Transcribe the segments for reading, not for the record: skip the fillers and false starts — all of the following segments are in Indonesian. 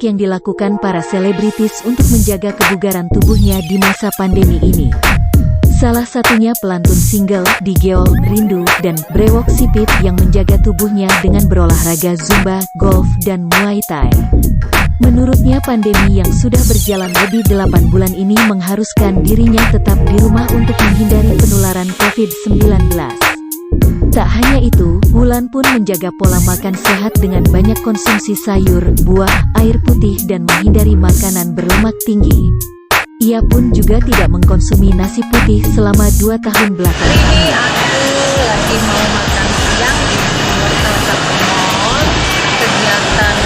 yang dilakukan para selebritis untuk menjaga kebugaran tubuhnya di masa pandemi ini. Salah satunya pelantun single, Digeol, Rindu, dan Brewok Sipit yang menjaga tubuhnya dengan berolahraga Zumba, golf, dan Muay Thai. Menurutnya pandemi yang sudah berjalan lebih 8 bulan ini mengharuskan dirinya tetap di rumah untuk menghindari penularan COVID-19. Tak hanya itu, Wulan pun menjaga pola makan sehat dengan banyak konsumsi sayur, buah, air putih dan menghindari makanan berlemak tinggi. Ia pun juga tidak mengkonsumi nasi putih selama 2 tahun belakangan. Ini aku lagi mau makan siang di salah satu mall. Kegiatan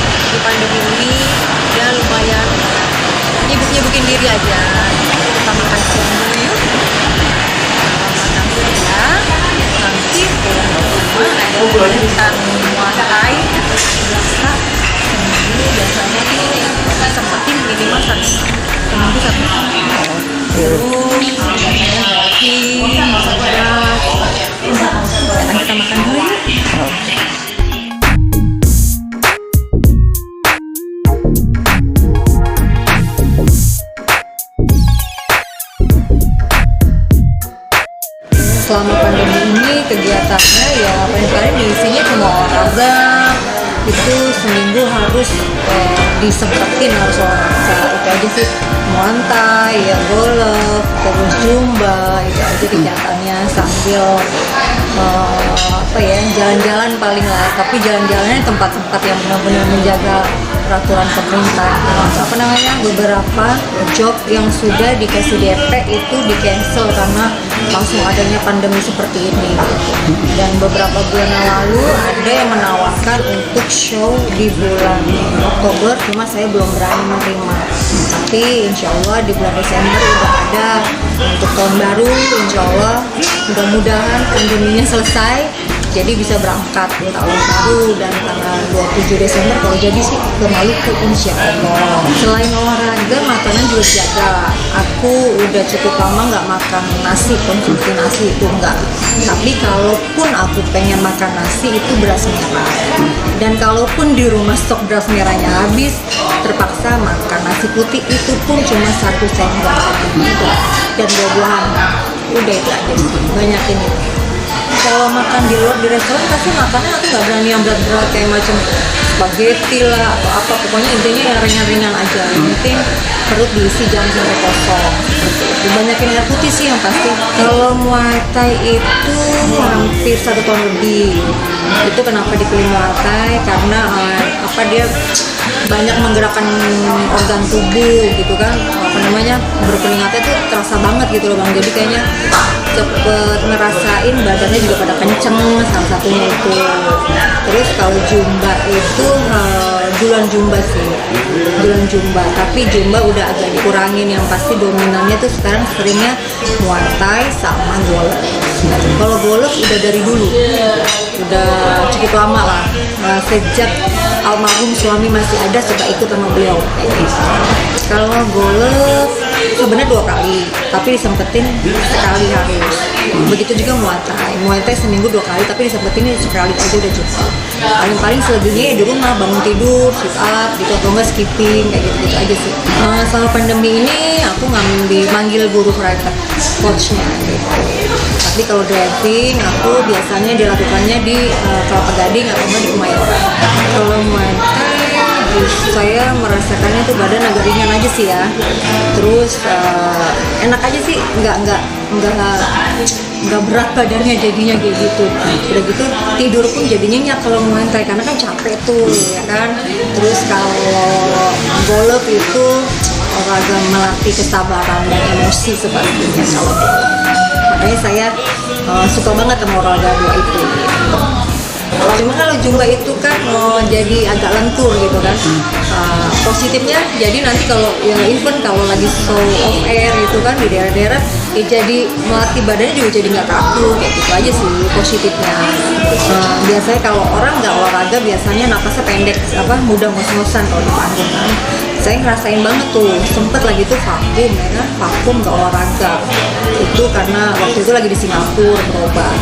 di pandemi ini ya lumayan nyibuk-nyibukin diri aja. Kita makan siang dulu yuk. Makan siang, nanti pulang ke rumah ada kegiatan Muay Thai. Biasa seminggu biasanya sempetin minimal seminggu 1 kali. Terus kita makan dulu yuk. Selama pandemi ini kegiatannya ya paling-paling diisinya cuma olahraga. Itu seminggu harus disempetin harus olahraga, itu aja sih. Muay Thai, ya golf, terus Zumba, itu aja kegiatannya sambil jalan-jalan paling lah. Tapi jalan-jalannya tempat-tempat yang benar-benar menjaga peraturan pemerintah. Beberapa job yang sudah dikasih DP itu di cancel karena langsung adanya pandemi seperti ini gitu. Dan beberapa bulan yang lalu ada yang menawarkan untuk show di bulan Oktober, cuma saya belum berani menerima. Tapi insya Allah di bulan Desember udah ada untuk tahun baru. Insya Allah mudah-mudahan pandeminya selesai, jadi bisa berangkat di tahun baru dan tanggal 27 Desember kalau jadi sih ke Maluku insya Allah. Selain olahraga, makanan juga dijaga. Aku udah cukup lama nggak makan nasi, konsumsi nasi itu enggak. Tapi kalaupun aku pengen makan nasi itu beras merah. Dan kalaupun di rumah stok beras merahnya habis, terpaksa makan nasi putih, itu pun cuma 1 sendok dan buah-buahan. Udah itu aja sih, banyakin itu. Kalau makan di luar di restoran pasti makannya aku nggak berani yang berat-berat kayak macam spaghetti lah atau apa, pokoknya intinya yang ringan-ringan aja. Yang penting perut diisi, jangan sampai kosong. Dibanyakin air putih sih yang pasti. Kalau Muay Thai itu hampir 1 tahun lebih. Itu kenapa dipilih Muay Thai? Karena dia banyak menggerakkan organ tubuh gitu kan, berkeringatnya tuh terasa banget gitu loh Bang. Jadi kayaknya cepet ngerasain badannya juga pada kenceng, salah satunya itu. Terus kalau Zumba itu jualan Zumba sih, jualan Zumba. Tapi Zumba udah agak dikurangin, yang pasti dominannya tuh sekarang seringnya Muay Thai sama golf. Kalau golf udah dari dulu, udah cukup lama lah, sejak almarhum suami masih ada suka ikut sama beliau. Kalau golf sebenarnya 2 kali, tapi disempetin sekali harus. Begitu juga Muay Thai. Muay Thai seminggu 2 kali, tapi disempetin sekali aja udah cukup. Paling selebihnya ya di rumah, bangun tidur, sit up gitu, atau enggak skipping kayak gitu aja sih. Selama pandemi ini aku manggil guru private coachnya gitu. Tapi kalau driving aku biasanya dilakukannya di Kelapa Gading atau enggak di Kemayoran. Kalau Muay Thai saya merasakannya tuh badan agak ringan aja sih ya. Terus enak aja sih, nggak berat badannya jadinya kayak gitu. Udah gitu tidur pun jadinya nyak kalau Muay Thai karena kan capek tuh ya kan. Terus kalau golf itu olahraga melatih kesabaran dan emosi sepertinya kalau golf. Makanya saya suka banget sama olahraga 2 itu gitu. Cuma kalau Zumba itu kan jadi agak lentur gitu kan. Positifnya jadi nanti kalau yang event kalau lagi show off air itu kan di daerah-daerah ya jadi melatih badannya juga jadi nggak kaku kayak gitu aja sih positifnya. Biasanya kalau orang nggak olahraga biasanya napasnya pendek, mudah ngos-ngosan kalau di panggung kan. saya ngerasain banget tuh, sempet lagi tuh vakum ya kan, vakum gak olahraga. Itu karena waktu itu lagi di Singapura berobat.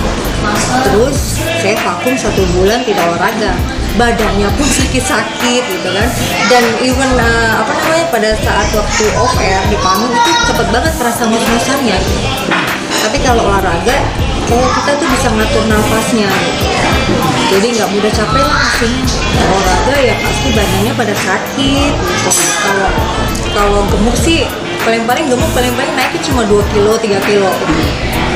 Terus saya vakum 1 bulan tidak olahraga, badannya pun sakit-sakit gitu kan. Dan even pada saat waktu off air di panggung itu cepet banget terasa ngos-ngosannya. Tapi kalau olahraga, kayak kita tuh bisa ngatur nafasnya gitu. Jadi nggak mudah capek lah pastinya. Olahraga ya pasti badannya pada sakit gitu. Kalau gemuk sih paling-paling naiknya cuma 2 kilo, 3 kilo.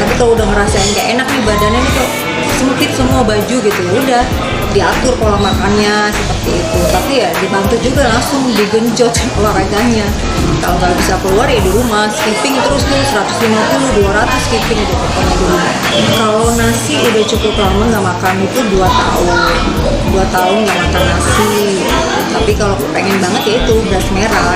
Tapi kalau udah ngerasain nggak enak nih badannya nih kok sempit semua baju gitu, ya udah diatur pola makannya seperti itu. Tapi ya dibantu juga langsung digenjot olahraganya. Kalau nggak bisa keluar ya di rumah skipping terus tuh 150, 200 skipping gitu pokoknya di rumah. Kalau nasi udah cukup lama nggak makan itu 2 tahun, 2 tahun nggak makan nasi. Tapi kalau pengen banget ya itu beras merah.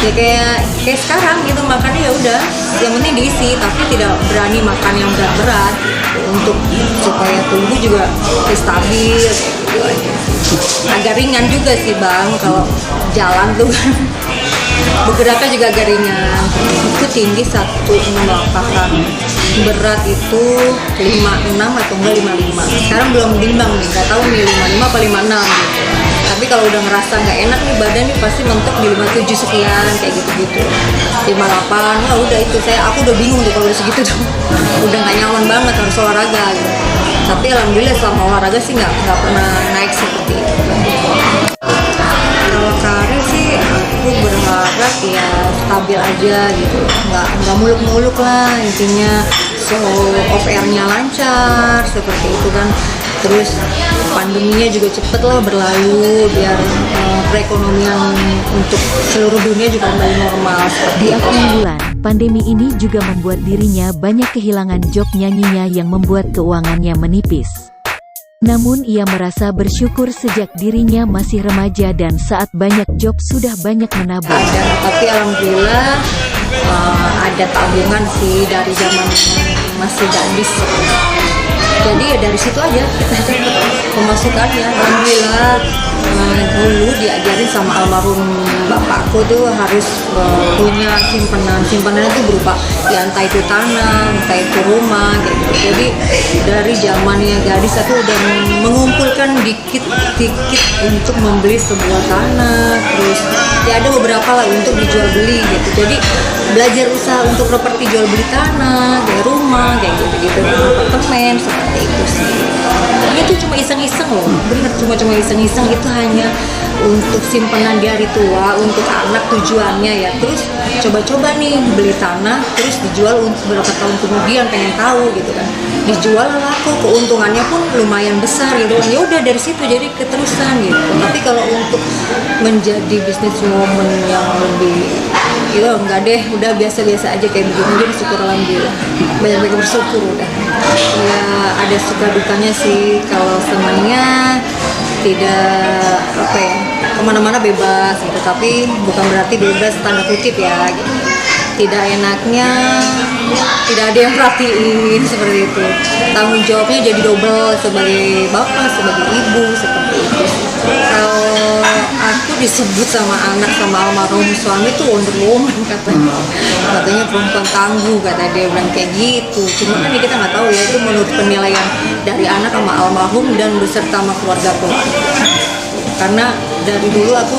Ya kayak sekarang gitu makannya ya udah yang penting diisi, tapi tidak berani makan yang berat-berat untuk supaya tubuh juga stabil gitu aja. Agak ringan juga sih Bang kalau jalan tuh bergeraknya juga agak ringan. Itu tinggi 168, berat itu 56 atau enggak 55. Sekarang belum ditimbang nih, nggak tahu nih 55 apa 56 gitu. Tapi kalau udah ngerasa nggak enak nih badan nih pasti mentok di 57 sekian kayak gitu-gitu. 58, wah udah itu aku udah bingung tuh kalau udah segitu tuh. Udah nggak nyaman banget harus olahraga gitu. Tapi alhamdulillah selama olahraga sih nggak pernah naik seperti itu. Kalau karir sih aku berharap ya stabil aja gitu, nggak muluk-muluk lah intinya. So off airnya lancar seperti itu kan. Terus pandeminya juga cepet lah berlalu biar perekonomian untuk seluruh dunia juga kembali normal. Di akhir bulan, pandemi ini juga membuat dirinya banyak kehilangan job nyanyinya yang membuat keuangannya menipis. Namun ia merasa bersyukur sejak dirinya masih remaja dan saat banyak job sudah banyak menabung. Tapi alhamdulillah ada tabungan sih dari zaman masih gadis. Jadi ya dari situ aja kita dapat pemasukannya. Alhamdulillah dulu diajarin sama almarhum bapakku tuh harus punya simpanan itu berupa ya entah itu tanah, entah itu rumah kayak gitu. Jadi dari zamannya gadis aku udah mengumpulkan dikit-dikit untuk membeli sebuah tanah. Terus ya ada beberapa lah untuk dijual beli gitu. Jadi belajar usaha untuk properti jual beli tanah, kayak rumah, kayak gitu-gitu, apartemen seperti itu sih. Ini tuh cuma iseng-iseng loh, bener cuma iseng-iseng, itu hanya untuk simpanan di hari tua, untuk anak tujuannya ya. Terus coba-coba nih beli tanah, terus dijual untuk beberapa tahun kemudian pengen tahu gitu kan. Dijual laku, keuntungannya pun lumayan besar gitu. Ya udah dari situ jadi keterusan gitu. Tapi kalau untuk menjadi businesswoman yang lebih itu enggak deh, udah biasa-biasa aja kayak begini aja, syukur alhamdulillah. Banyak-banyak bersyukur udah. Ya ada suka dukanya sih. Kalau senangnya tidak kemana-mana bebas gitu, tapi bukan berarti bebas tanda kutip ya gitu. Tidak enaknya tidak ada yang perhatiin seperti itu. Tanggung jawabnya jadi double sebagai bapak, sebagai ibu seperti itu. Kalau aku disebut sama anak sama almarhum suami tuh Wonder Woman katanya perempuan tangguh, kata dia bilang kayak gitu. Cuma kan kita nggak tahu ya, itu menurut penilaian dari anak sama almarhum dan beserta sama keluarga. Karena dari dulu aku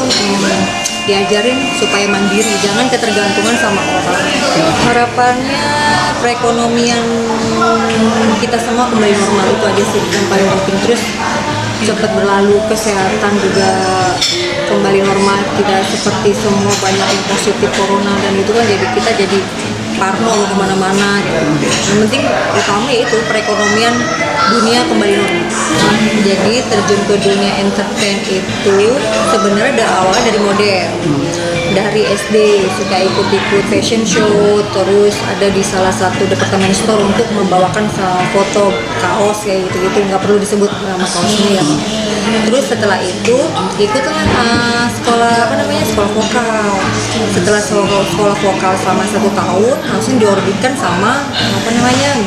diajarin supaya mandiri, jangan ketergantungan sama orang. Harapannya perekonomian kita semua kembali normal, itu aja sih yang paling penting. Terus cepat berlalu, kesehatan juga kembali normal, tidak seperti semua banyak yang positif corona dan itu kan jadi kita jadi parno kemana-mana gitu. Yang penting utama itu perekonomian dunia kembali normal. Jadi terjun ke dunia entertain itu sebenarnya ada awal dari model. Dari SD suka ikut-ikut fashion show, terus ada di salah satu departemen store untuk membawakan foto kaos kayak gitu-gitu, nggak perlu disebut nama kaosnya ya. Terus setelah itu ikutlah sekolah sekolah vokal. Setelah sekolah vokal selama 1 tahun langsung diorbitkan sama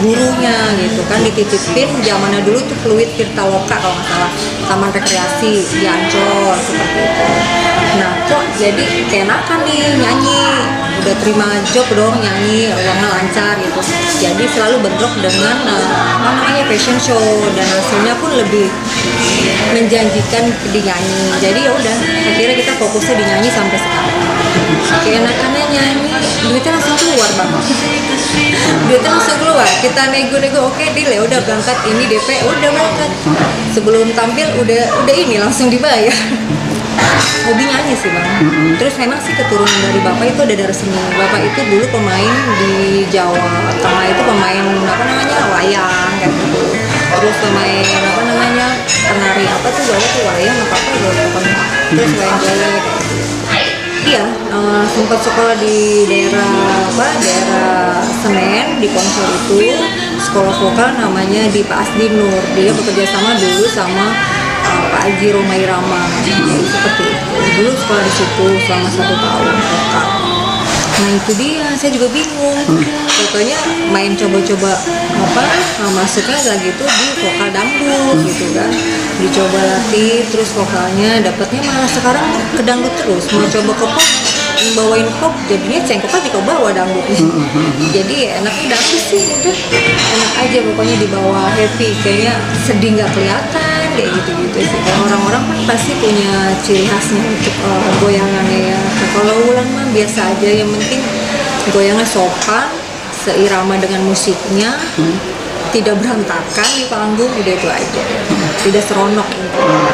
gurunya gitu kan, dititipin zamannya dulu tuh Fluid Tirtaloka kalau nggak salah, taman rekreasi di Ancol seperti itu. Nah kok jadi keenakan nih nyanyi, udah terima job dong nyanyi, uangnya lancar gitu. Jadi selalu bentrok dengan apa namanya fashion show, dan hasilnya pun lebih menjanjikan di nyanyi. Jadi ya udah akhirnya kita fokusnya di nyanyi sampai sekarang. Keenakannya nyanyi, duitnya langsung keluar bang. Duitnya langsung keluar. Kita nego-nego, oke deal ya udah berangkat, ini DP udah berangkat. Sebelum tampil udah ini langsung dibayar. Hobi nyanyi sih bang. Terus memang sih keturunan dari bapak itu ada dari seni. Bapak itu dulu pemain di Jawa Tengah, itu pemain apa namanya wayang kayak gitu. Terus pemain apa namanya penari apa tuh Jawa tuh wayang apa gitu pokoknya. Terus wayang golek kayak gitu. Iya, sempat sekolah di daerah Senen di Konsol itu, sekolah vokal namanya di Pak Asdi Nur. Dia bekerja sama dulu sama Pak Haji Romai Rama, seperti itu. Dulu sekolah di situ selama 1 tahun vokal. Nah itu dia, saya juga bingung. Pokoknya main coba-coba apa, masuknya lagi itu di vokal dangdut gitu kan. Dicoba latih, terus vokalnya dapatnya malah sekarang ke dangdut terus. Mau coba ke pop, bawain pop, jadinya cengkoknya juga bawa dangdutnya. Jadi ya enaknya dangdut sih, udah enak aja pokoknya dibawa happy. Kayaknya sedih nggak kelihatan kayak gitu-gitu sih. Kalau orang-orang kan pasti punya ciri khasnya untuk goyangannya ya. Nah, kalau Wulan mah biasa aja, yang penting goyangnya sopan, seirama dengan musiknya, tidak berantakan di panggung, udah itu aja. Tidak seronok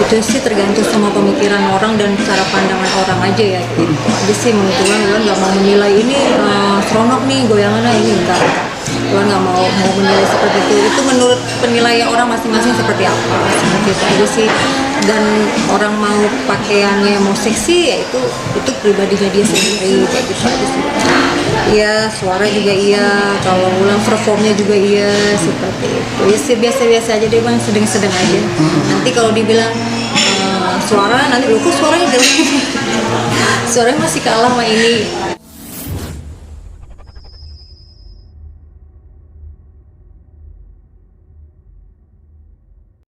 itu sih, tergantung sama pemikiran orang dan cara pandangan orang aja ya gitu aja sih. Menurut Wulan nggak mau menilai ini seronok nih goyangannya, ini enggak. Wulan nggak mau menilai seperti itu menurut penilaian orang masing-masing seperti apa, seperti itu aja sih. Dan orang mau pakaiannya mau seksi ya itu pribadinya dia sendiri, kayak gitu aja sih. Iya, suara juga iya, kalau Wulan performnya juga iya, seperti itu. Ya sih biasa-biasa aja deh bang, sedang-sedang aja. Nanti kalau dibilang suara, nanti lu kok suaranya jelek. Suaranya masih kalah sama ini